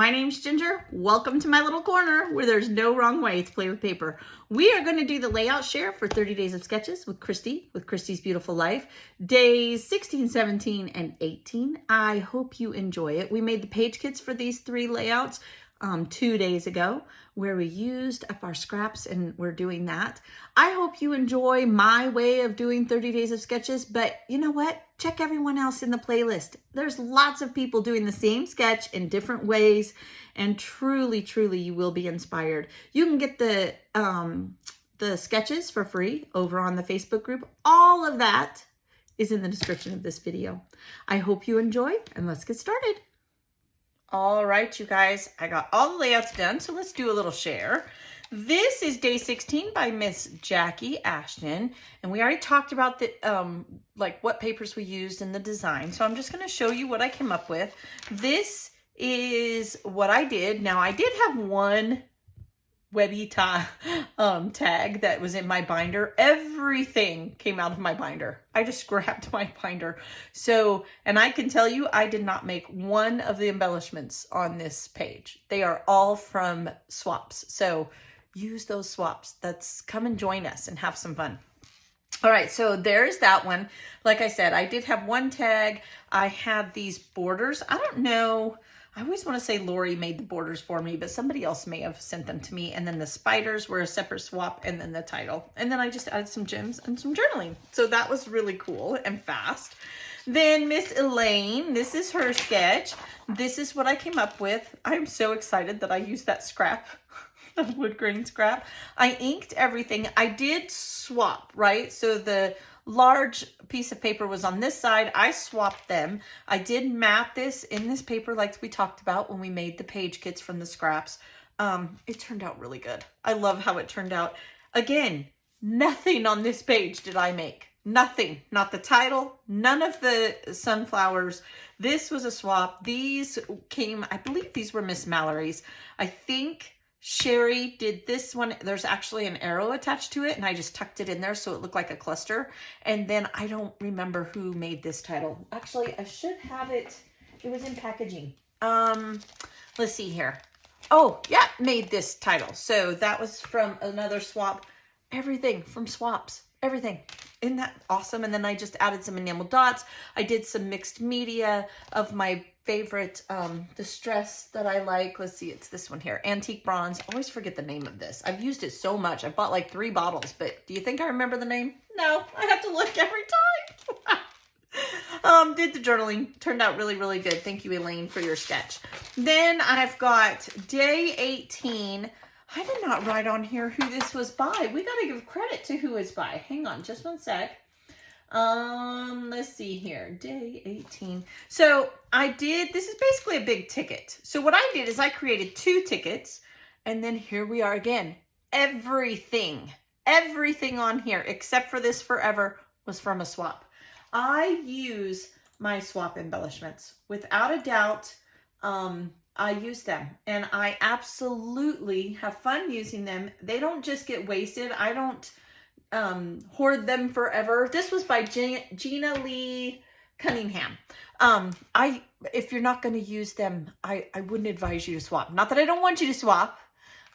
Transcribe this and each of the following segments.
My name's Ginger. Welcome to my little corner where there's no wrong way to play with paper. We are going to do the layout share for 30 Days of Sketches with Christy, with Christy's Beautiful Life, days 16, 17, and 18. I hope you enjoy it. We made the page kits for these three layouts 2 days ago, where we used up our scraps, and we're doing that. I hope you enjoy my way of doing 30 Days of Sketches, but you know what? Check everyone else in the playlist. There's lots of people doing the same sketch in different ways, and truly, truly, you will be inspired. You can get the sketches for free over on the Facebook group. All of that is in the description of this video. I hope you enjoy, and let's get started. All right, you guys, I got all the layouts done, so let's do a little share. This is day 16 by Miss Jackie Ashton, and we already talked about the like what papers we used in the design. So I'm just going to show you what I came up with. This is what I did. Now I did have one webby tag that was in my binder. Everything came out of my binder. I just grabbed my binder. So, and I can tell you, I did not make one of the embellishments on this page. They are all from swaps. So use those swaps. Come and join us and have some fun. All right, so there's that one. Like I said, I did have one tag. I had these borders. I don't know. I always want to say Lori made the borders for me, but somebody else may have sent them to me. And then the spiders were a separate swap, and then the title. And then I just added some gems and some journaling. So that was really cool and fast. Then Miss Elaine, this is her sketch. This is what I came up with. I'm so excited that I used that scrap, the wood grain scrap. I inked everything. I did swap, right? So the large piece of paper was on this side. I swapped them. I did mat this in this paper like we talked about when we made the page kits from the scraps. It turned out really good. I love how it turned out. Again, nothing on this page did I make. Nothing. Not the title, none of the sunflowers. This was a swap. These came, I believe these were Miss Mallory's. I think Sherry did this one. There's actually an arrow attached to it, and I just tucked it in there so it looked like a cluster. And then I don't remember who made this title. Actually, I should have it. It was in packaging. Let's see here. Oh, yeah, made this title. So that was from another swap. Everything from swaps. Everything. Isn't that awesome? And then I just added some enamel dots. I did some mixed media of my favorite distress that I like. Let's see, it's this one here, Antique Bronze. I always forget the name of this. I've used it so much. I bought like 3 bottles, but do you think I remember the name? No, I have to look every time. Did the journaling. Turned out really, really good. Thank you, Elaine, for your sketch. Then I've got day 18. I did not write on here who this was by. We got to give credit to who it's by. Hang on just one sec. Let's see here, day 18. So this is basically a big ticket. So what I did is I created 2 tickets, and then here we are again. Everything on here, except for this forever, was from a swap. I use my swap embellishments. Without a doubt, I use them, and I absolutely have fun using them. They don't just get wasted. I don't hoard them forever. This was by Gina Lee Cunningham. If you're not going to use them, I wouldn't advise you to swap. Not that I don't want you to swap.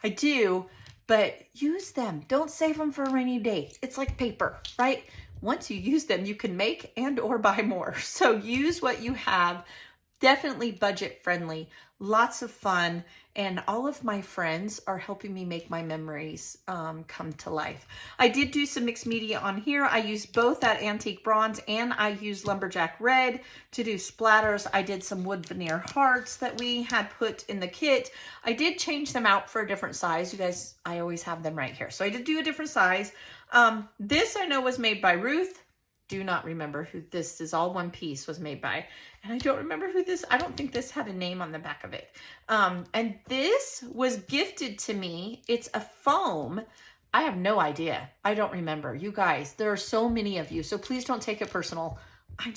I do, but use them. Don't save them for a rainy day. It's like paper, right? Once you use them, you can make and or buy more. So use what you have. Definitely budget friendly, lots of fun, and all of my friends are helping me make my memories come to life. I did do some mixed media on here. I used both that Antique Bronze and I used Lumberjack Red to do splatters. I did some wood veneer hearts that we had put in the kit. I did change them out for a different size. You guys, I always have them right here. So I did do a different size. This I know was made by Ruth. Do not remember who this is. All one piece was made by, and I don't remember who this, I don't think this had a name on the back of it. And this was gifted to me. It's a foam. I have no idea. I don't remember. You guys, there are so many of you, so please don't take it personal. I'm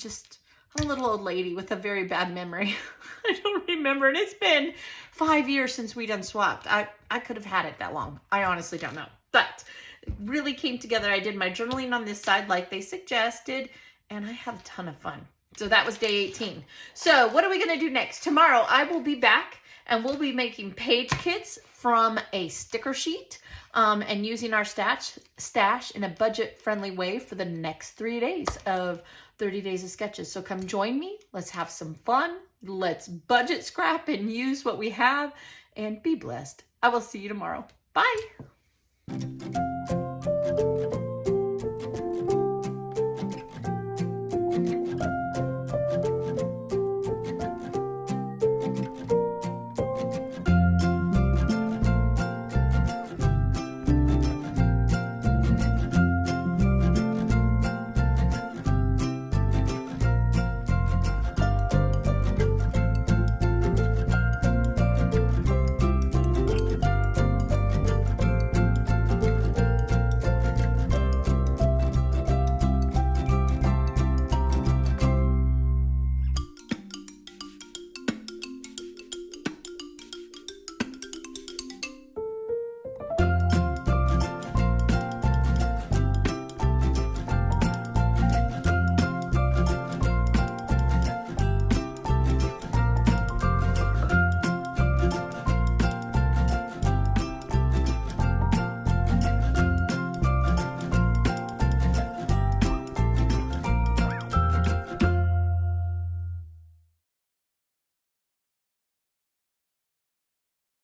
a little old lady with a very bad memory. I don't remember, and it's been 5 years since we done swapped. I could have had it that long. I honestly don't know, but it really came together. I did my journaling on this side like they suggested, and I have a ton of fun. So that was day 18. So what are we going to do next? Tomorrow I will be back And we'll be making page kits from a sticker sheet and using our stash in a budget-friendly way for the next 3 days of 30 Days of Sketches. So come join me. Let's have some fun. Let's budget scrap and use what we have, and be blessed. I will see you tomorrow. Bye.